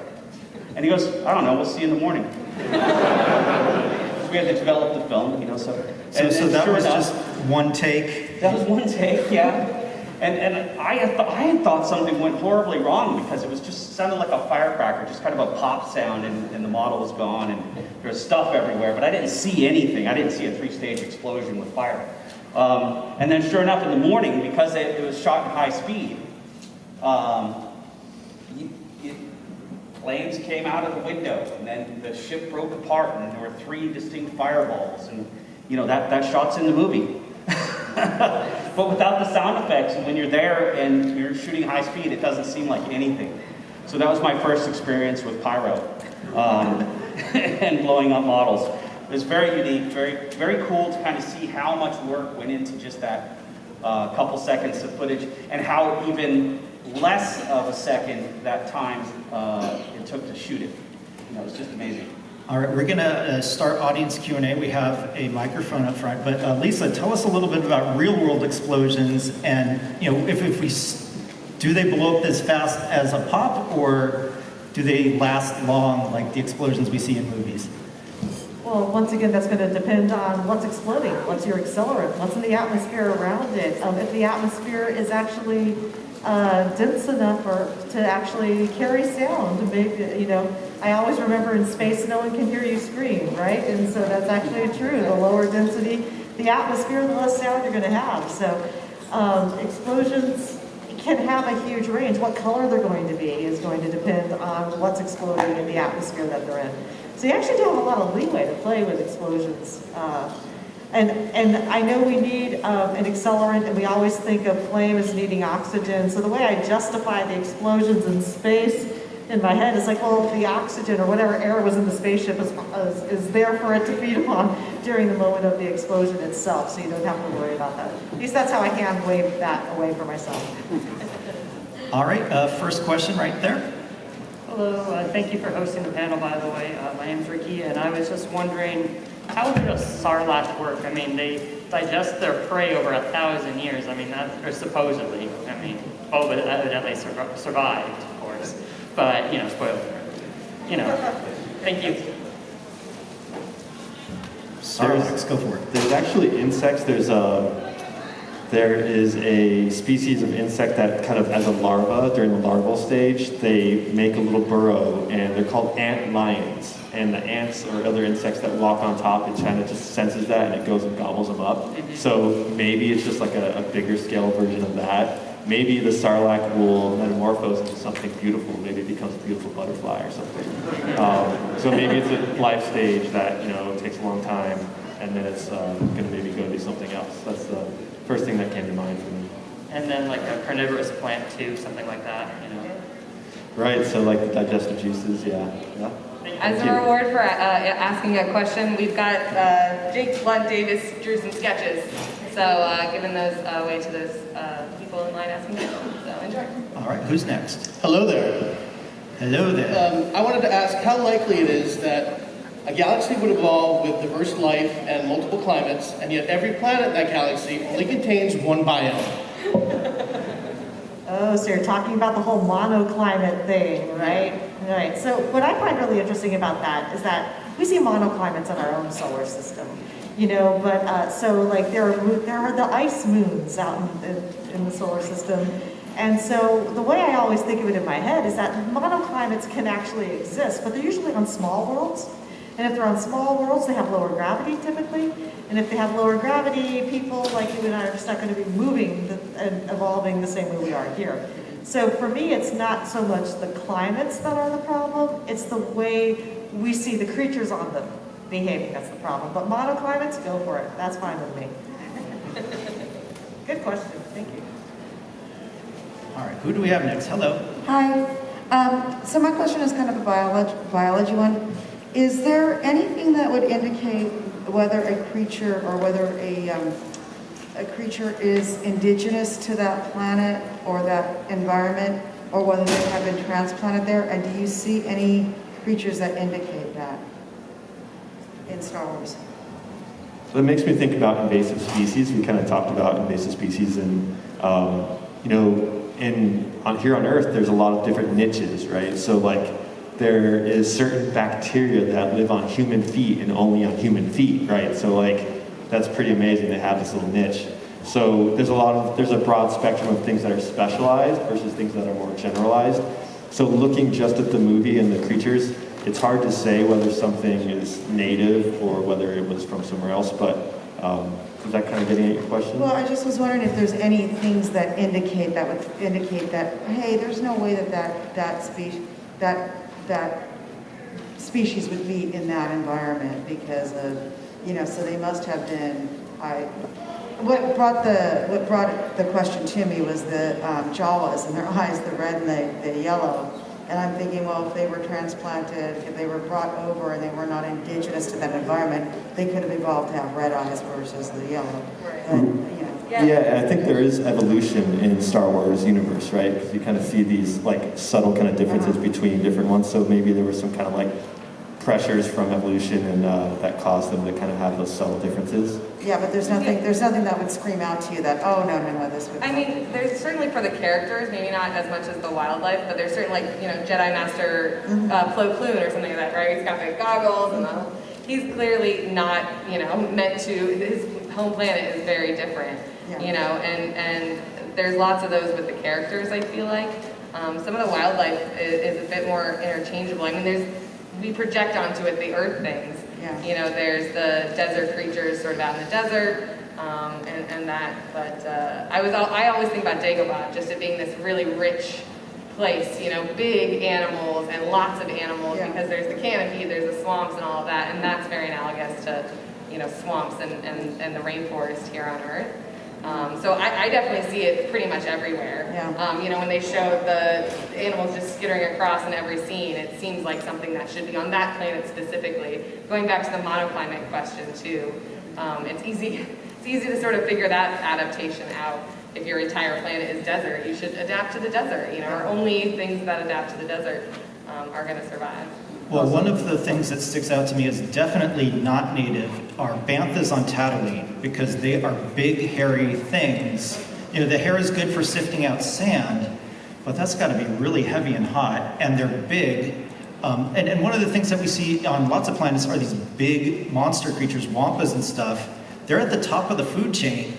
And he goes, "I don't know, we'll see in the morning." So we had to develop the film, so that sure was enough, just one take? That was one take, yeah. And I had thought something went horribly wrong because it was just sounded like a firecracker, just kind of a pop sound, and the model was gone, and there was stuff everywhere, but I didn't see anything. I didn't see a 3-stage explosion with fire. And then sure enough, in the morning, because it was shot in high speed, flames came out of the window, and then the ship broke apart, and there were 3 distinct fireballs, and that shot's in the movie. But without the sound effects, when you're there and you're shooting high speed, it doesn't seem like anything. So that was my first experience with pyro and blowing up models. It was very unique, very, very cool to kind of see how much work went into just that couple seconds of footage, and how even less of a second that time it took to shoot it. It was just amazing. All right, we're going to start audience Q&A. We have a microphone up front, but Lisa, tell us a little bit about real-world explosions, and do they blow up as fast as a pop, or do they last long like the explosions we see in movies? Well, once again, that's going to depend on what's exploding, what's your accelerant, what's in the atmosphere around it. If the atmosphere is actually dense enough to actually carry sound, maybe, I always remember in space, no one can hear you scream, right? And so that's actually true. The lower density, the atmosphere, the less sound you're going to have. So explosions can have a huge range. What color they're going to be is going to depend on what's exploding in the atmosphere that they're in. So you actually do have a lot of leeway to play with explosions. And I know we need an accelerant, and we always think of flame as needing oxygen. So the way I justify the explosions in space in my head. It's like, well, the oxygen or whatever air was in the spaceship is there for it to feed upon during the moment of the explosion itself, so you don't have to worry about that. At least that's how I hand wave that away for myself. All right, first question right there. Hello, thank you for hosting the panel, by the way. My name's Ricky, and I was just wondering, how does sarlacc work? I mean, they digest their prey over 1,000 years. I mean, or supposedly. I mean, Boba evidently survived, of course. But, you know, spoiler alert. You know, thank you. Sarlaccs, go for it. There's actually insects. There is a species of insect that kind of, as a larva, during the larval stage, they make a little burrow, and they're called ant lions. And the ants or other insects that walk on top, it kind of just senses that, and it goes and gobbles them up. So maybe it's just like a bigger scale version of that. Maybe the sarlacc will metamorphose into something beautiful. Maybe it becomes a beautiful butterfly or something. So maybe it's a life stage that, you know, takes a long time, and then it's going to maybe go do something else. That's the first thing that came to mind for me. And then like a carnivorous plant too, something like that, you know. Right, so like the digestive juices, yeah. As a reward for asking a question, we've got Jake Blunt Davis drew some sketches. So giving those away to those people in line asking questions. So enjoy. All right, who's next? Hello there. Hello there. I wanted to ask how likely it is that a galaxy would evolve with diverse life and multiple climates, and yet every planet in that galaxy only contains one biome. Oh, so you're talking about the whole monoclimate thing, right? Right. So what I find really interesting about that is that we see monoclimates in our own solar system, you know. But so like there are the ice moons out in the solar system, and so the way I always think of it in my head is that monoclimates can actually exist, but they're usually on small worlds. And if they're on small worlds, they have lower gravity typically. And if they have lower gravity, people like you and I are just not going to be moving and evolving the same way we are here. So for me, it's not so much the climates that are the problem, it's the way we see the creatures on them behaving that's the problem. But monoclimates, go for it. That's fine with me. Good question. Thank you. All right, who do we have next? Hello. Hi. So my question is kind of a biology one. Is there anything that would indicate whether a creature or whether a creature is indigenous to that planet or that environment, or whether they have been transplanted there? And do you see any creatures that indicate that in Star Wars? So it makes me think about invasive species. We kind of talked about invasive species, and you know, here on Earth, there's a lot of different niches, right? So like, there is certain bacteria that live on human feet and only on human feet, right? So like, that's pretty amazing to have this little niche. So there's a broad spectrum of things that are specialized versus things that are more generalized. So looking just at the movie and the creatures, it's hard to say whether something is native or whether it was from somewhere else, but is that kind of getting at your question? Well, I just was wondering if there's any things that would indicate that, hey, there's no way that species would be in that environment because of, you know, so they must have been. What brought the question to me was the Jawas and their eyes, the red and the yellow. And I'm thinking, well, if they were transplanted, if they were brought over and they were not indigenous to that environment, they could have evolved to have red eyes versus the yellow. But, you know. Yeah, I think there is evolution in Star Wars universe, right? Because you kind of see these like subtle kind of differences between different ones. So maybe there were some kind of like pressures from evolution, and that caused them to kind of have those subtle differences. Yeah, but there's nothing that would scream out to you that, oh no, this would. I mean, there's certainly for the characters, maybe not as much as the wildlife, but there's certainly like, you know, Jedi Master Plo Koon or something like that, right? He's got the goggles and he's clearly not, you know, meant to. His home planet is very different, you know, and there's lots of those with the characters. I feel like some of the wildlife is a bit more interchangeable. I mean, we project onto it the Earth things. Yeah. You know, there's the desert creatures sort of out in the desert, and that. But I always think about Dagobah just it being this really rich place. You know, big animals and lots of animals because there's the canopy, there's the swamps and all of that, and that's very analogous to, you know, swamps and the rainforest here on Earth. So I definitely see it pretty much everywhere. Yeah. You know, when they show the animals just skittering across in every scene, it seems like something that should be on that planet specifically. Going back to the monoclimate question too, it's easy to sort of figure that adaptation out. If your entire planet is desert, you should adapt to the desert. You know, or only things that adapt to the desert are going to survive. Well, one of the things that sticks out to me as definitely not native are banthas on Tatooine, because they are big, hairy things. You know, the hair is good for sifting out sand, but that's got to be really heavy and hot, and they're big. And one of the things that we see on lots of planets are these big monster creatures, wampas and stuff. They're at the top of the food chain.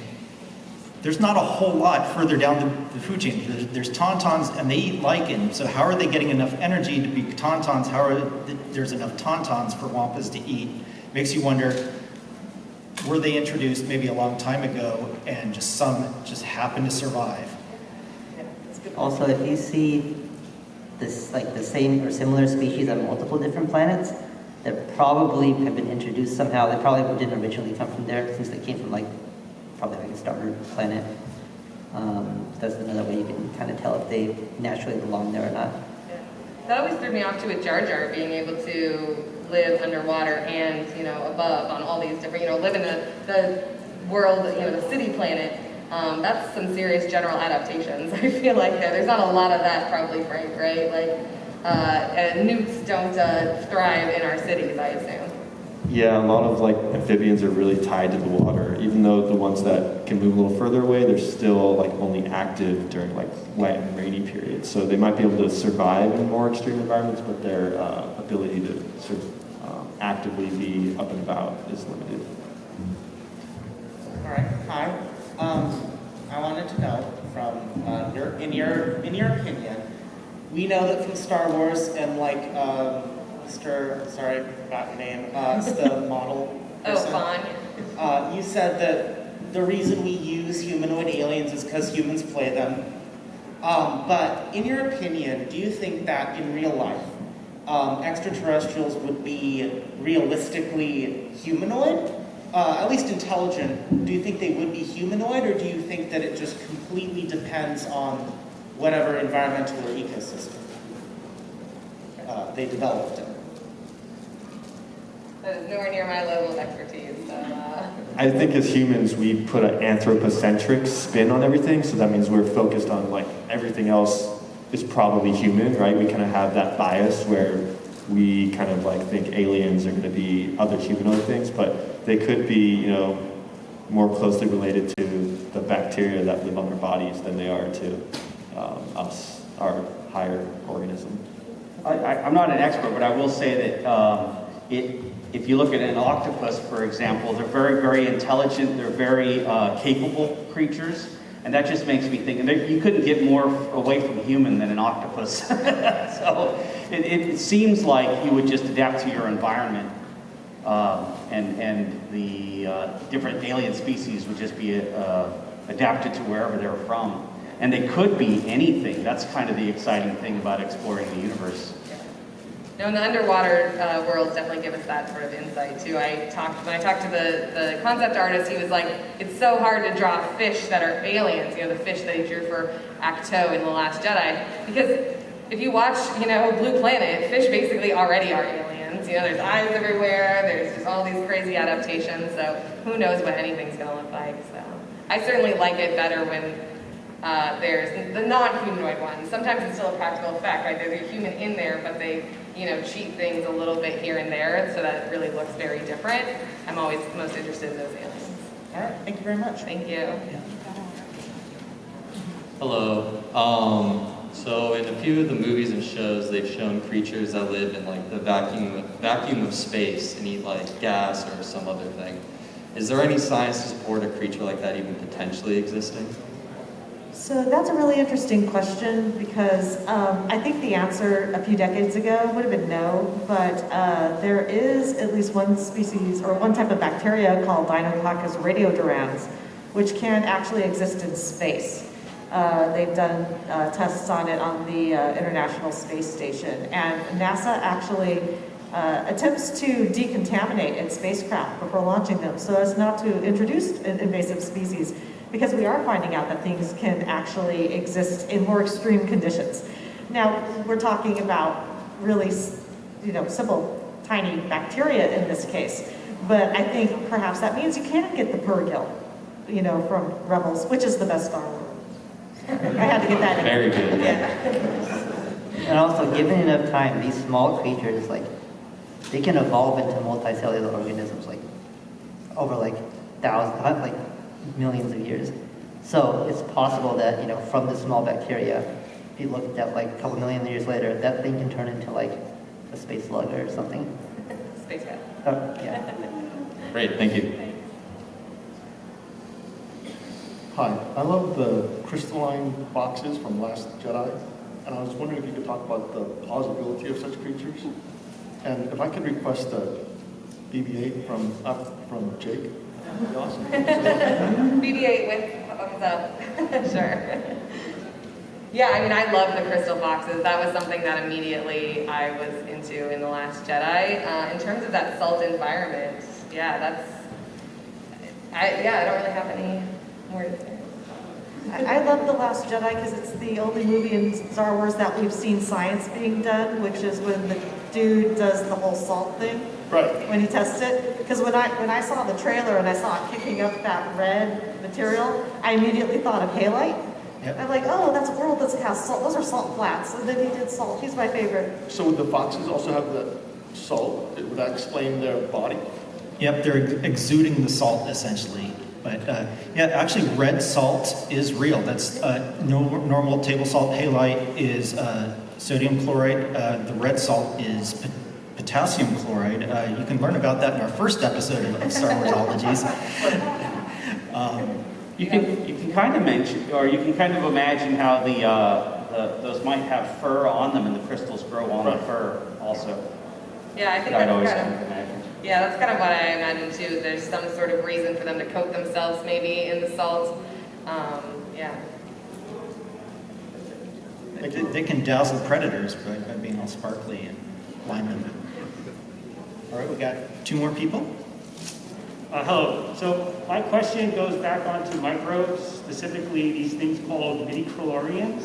There's not a whole lot further down the food chain. There's tauntauns, and they eat lichen. So how are they getting enough energy to be tauntauns? How are there's enough tauntauns for wampas to eat? Makes you wonder, were they introduced maybe a long time ago, and some just happen to survive? Also, if you see this, like the same or similar species on multiple different planets, that probably have been introduced somehow. They probably didn't originally come from there, since they came from probably like a starter planet. That's another way you can kind of tell if they naturally belong there or not. Yeah. That always threw me off too with Jar Jar being able to live underwater and, you know, above on all these different, you know, live in the world, you know, the city planet. That's some serious general adaptations. I feel like there's not a lot of that probably, Frank, right? Like newts don't thrive in our cities, I assume. Yeah, a lot of like amphibians are really tied to the water. Even though the ones that can move a little further away, they're still like only active during like wet and rainy periods. So they might be able to survive in more extreme environments, but their ability to sort of actively be up and about is limited. All right. Hi. I wanted to know from in your opinion, we know that from Star Wars and like sorry, I forgot your name. It's the model person. Oh, fine. You said that the reason we use humanoid aliens is because humans play them. But in your opinion, do you think that in real life, extraterrestrials would be realistically humanoid? At least intelligent. Do you think they would be humanoid, or do you think that it just completely depends on whatever environmental or ecosystem they developed in? That is nowhere near my level of expertise. So, I think as humans, we put an anthropocentric spin on everything, so that means we're focused on like everything else is probably human, right? We kind of have that bias where we kind of like think aliens are going to be other humanoid things, but they could be, you know, more closely related to the bacteria that live on our bodies than they are to us, our higher organism. I'm not an expert, but I will say that if you look at an octopus, for example, they're very, very intelligent. They're very capable creatures. And that just makes me think, and you couldn't get more away from human than an octopus. So it seems like you would just adapt to your environment. And the different alien species would just be adapted to wherever they're from. And they could be anything. That's kind of the exciting thing about exploring the universe. No, and the underwater worlds definitely give us that sort of insight too. When I talked to the concept artist, he was like, it's so hard to draw fish that are aliens, you know, the fish that he drew for Acto in The Last Jedi. Because if you watch, you know, Blue Planet, fish basically already are aliens. You know, there's eyes everywhere, there's just all these crazy adaptations, so who knows what anything's gonna look like. So I certainly like it better when there's the non-humanoid ones. Sometimes it's still a practical effect, right? There's a human in there, but they, you know, cheat things a little bit here and there so that it really looks very different. I'm always most interested in those aliens. All right, thank you very much. Thank you. Hello. So in a few of the movies and shows, they've shown creatures that live in like the vacuum of space and eat like gas or some other thing. Is there any science to support a creature like that even potentially existing? So that's a really interesting question because I think the answer a few decades ago would have been no, but there is at least one species or one type of bacteria called Deinococcus radiodurans, which can actually exist in space. They've done tests on it on the International Space Station, and NASA actually attempts to decontaminate its spacecraft before launching them so as not to introduce invasive species. because we are finding out that things can actually exist in more extreme conditions. Now, we're talking about really, simple, tiny bacteria in this case, but I think perhaps that means you can't get the purrgill, from Rebels, which is the best Star Wars. I had to get that in. Very good. Yeah. And also, given enough time, these small creatures, they can evolve into multicellular organisms, over thousands, millions of years. So it's possible that, from this small bacteria, if you looked at a couple million years later, that thing can turn into a space slug or something. Space cat. Oh, yeah. Great, thank you. Hi, I love the crystalline boxes from Last Jedi, and I was wondering if you could talk about the plausibility of such creatures. And if I could request a BB-8 from Jake, that'd be awesome. BB-8 with thumbs up. Sure. Yeah, I love the crystal boxes. That was something that immediately I was into in The Last Jedi. In terms of that salt environment, I don't really have any more to say. I love The Last Jedi because it's the only movie in Star Wars that we've seen science being done, which is when the dude does the whole salt thing. Right. When he tests it. Because when I saw the trailer and I saw it kicking up that red material, I immediately thought of halite. Yep. I'm like, oh, that's a world that has salt. Those are salt flats. And then he did salt. He's my favorite. So would the foxes also have the salt? Would that explain their body? Yep, they're exuding the salt essentially. But actually red salt is real. That's normal table salt. Halite is sodium chloride. The red salt is potassium chloride. You can learn about that in our first episode of Star Warsologies. You can kind of mention, or you can kind of imagine how those might have fur on them, and the crystals grow on the fur also. Yeah, I think I'd that's always kind kind of, of imagine. yeah, that's kind of what I imagine too. There's some sort of reason for them to coat themselves maybe in the salt. Yeah. They can dazzle predators by being all sparkly and blind them. All right, we got 2 more people. Hello. So my question goes back onto microbes, specifically these things called midichlorians.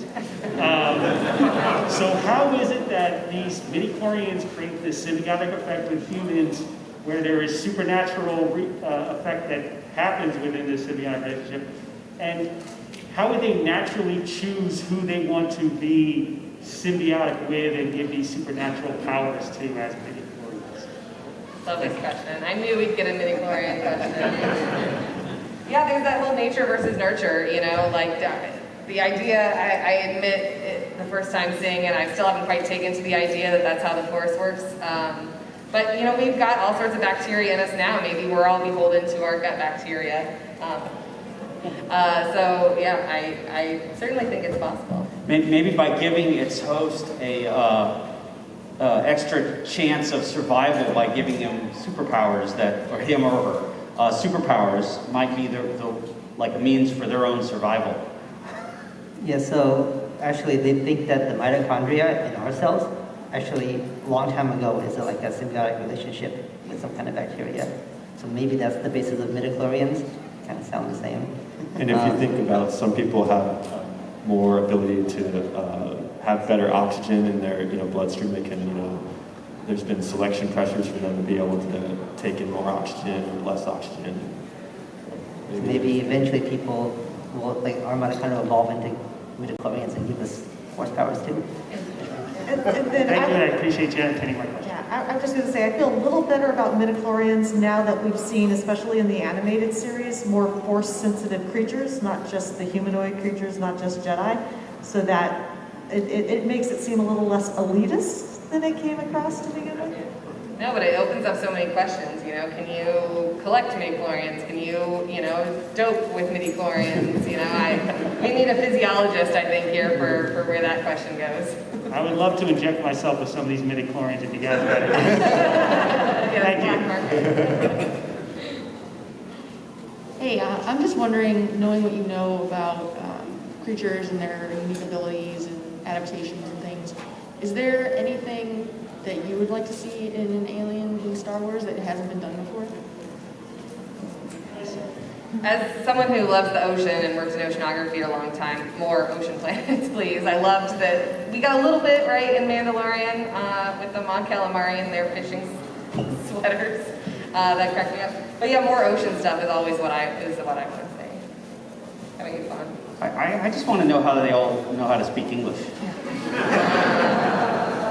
So how is it that these midichlorians create this symbiotic effect with humans where there is supernatural effect that happens within this symbiotic relationship? And how would they naturally choose who they want to be symbiotic with and give these supernatural powers to as midichlorians? Love this question. I knew we'd get a midichlorian question. Yeah, there's that whole nature versus nurture, the idea, I admit it, the first time seeing it, I still haven't quite taken to the idea that that's how the force works. But, we've got all sorts of bacteria in us now. Maybe we're all beholden to our gut bacteria. So, yeah, I certainly think it's possible. Maybe by giving its host a extra chance of survival by giving him superpowers or him or her, superpowers might be the means for their own survival. Yeah, so actually they think that the mitochondria in our cells actually a long time ago is a symbiotic relationship with some kind of bacteria. So maybe that's the basis of midichlorians. Kind of sound the same. And if you think about it, some people have more ability to have better oxygen in their bloodstream. They can, there's been selection pressures for them to be able to take in more oxygen or less oxygen. Maybe eventually people will, our mitochondria evolve into midichlorians and give us force powers too. And then Thank you, I appreciate you entertaining my question. Yeah, I'm just going to say, I feel a little better about midichlorians now that we've seen, especially in the animated series, more force-sensitive creatures, not just the humanoid creatures, not just Jedi, so that it makes it seem a little less elitist than it came across to begin with. No, but it opens up so many questions, Can you collect midichlorians? Can you, dope with midichlorians? We need a physiologist, I think, here for where that question goes. I would love to inject myself with some of these midichlorians if you guys are ready. Thank you. Hey, I'm just wondering, knowing what you know about creatures and their unique abilities and adaptations and things, is there anything that you would like to see in an alien in Star Wars that hasn't been done before? As someone who loves the ocean and works in oceanography a long time, more ocean planets, please. I loved that we got a little bit right in Mandalorian with the Mon Calamari and their fishing sweaters. That cracked me up. But yeah, more ocean stuff is always what I want to say. Having it fun. I just want to know how they all know how to speak English.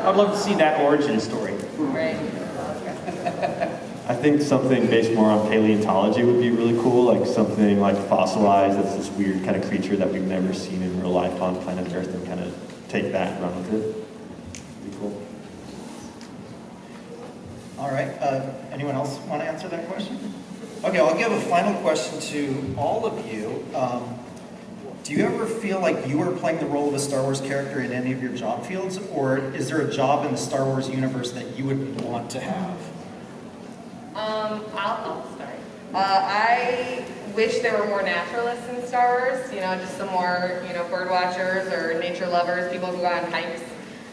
I'd love to see that origin story. Right. I think something based more on paleontology would be really cool, like something like fossilized, that's this weird kind of creature that we've never seen in real life on planet Earth, and kind of take that and run with it. Pretty cool. All right, anyone else want to answer that question? Okay, I'll give a final question to all of you. Do you ever feel like you are playing the role of a Star Wars character in any of your job fields, or is there a job in the Star Wars universe that you would want to have? I'll start. I wish there were more naturalists in Star Wars, just some more, bird watchers or nature lovers, people who go on hikes.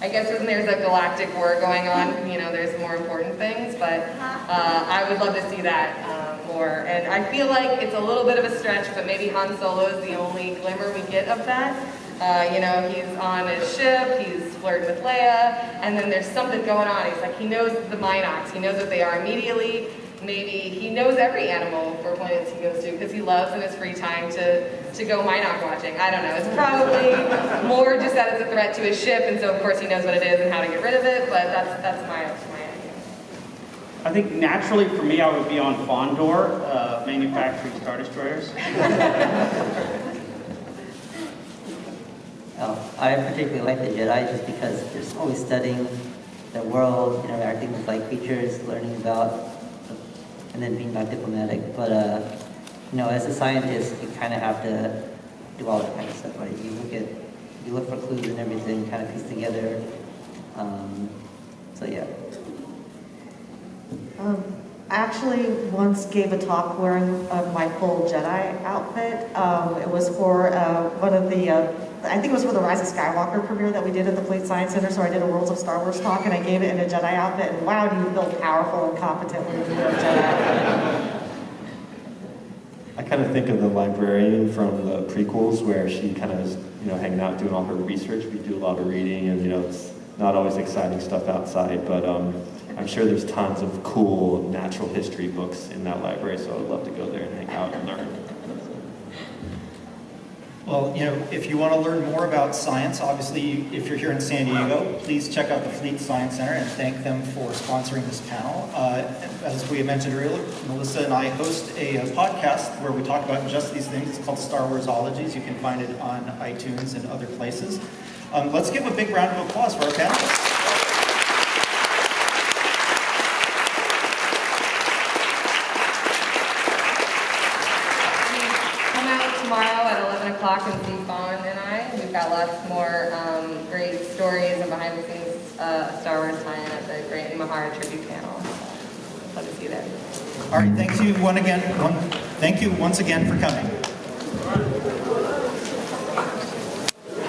I guess when there's a galactic war going on, there's more important things, but I would love to see that more. And I feel like it's a little bit of a stretch, but maybe Han Solo is the only glimmer we get of that. He's on his ship, he's flirting with Leia, and then there's something going on. He's like, he knows the Minox, he knows what they are immediately. Maybe he knows every animal for planets he goes to because he loves in his free time to go Minoc watching. I don't know. It's probably more just that it's a threat to his ship, and so of course he knows what it is and how to get rid of it, but that's my idea. I think naturally for me, I would be on Fondor, manufacturing Star Destroyers. I particularly like the Jedi just because they're always studying the world, interacting with creatures, learning about, and then being not diplomatic. But as a scientist, you kind of have to do all that kind of stuff, right? You look for clues and everything, kind of piece together. So yeah. I actually once gave a talk wearing my full Jedi outfit. It was for one of the, I think it was for the Rise of Skywalker premiere that we did at the Fleet Science Center, so I did a Worlds of Star Wars talk, and I gave it in a Jedi outfit, and wow, do you feel powerful and competent when you wear a Jedi outfit. I kind of think of the librarian from the prequels where she kind of is, hanging out doing all her research. We do a lot of reading, and it's not always exciting stuff outside, but I'm sure there's tons of cool natural history books in that library, so I'd love to go there and hang out and learn. Well, if you want to learn more about science, obviously, if you're here in San Diego, please check out the Fleet Science Center and thank them for sponsoring this panel. As we mentioned earlier, Melissa and I host a podcast where we talk about just these things. It's called Star Warsologies. You can find it on iTunes and other places. Let's give a big round of applause for our panelists. Tomorrow at 11 o'clock and see Fawn and I. We've got lots more great stories and behind the scenes Star Wars tie-in at the Grant and Mahara tribute panel. Love to see you there. All right, thank you once again for coming.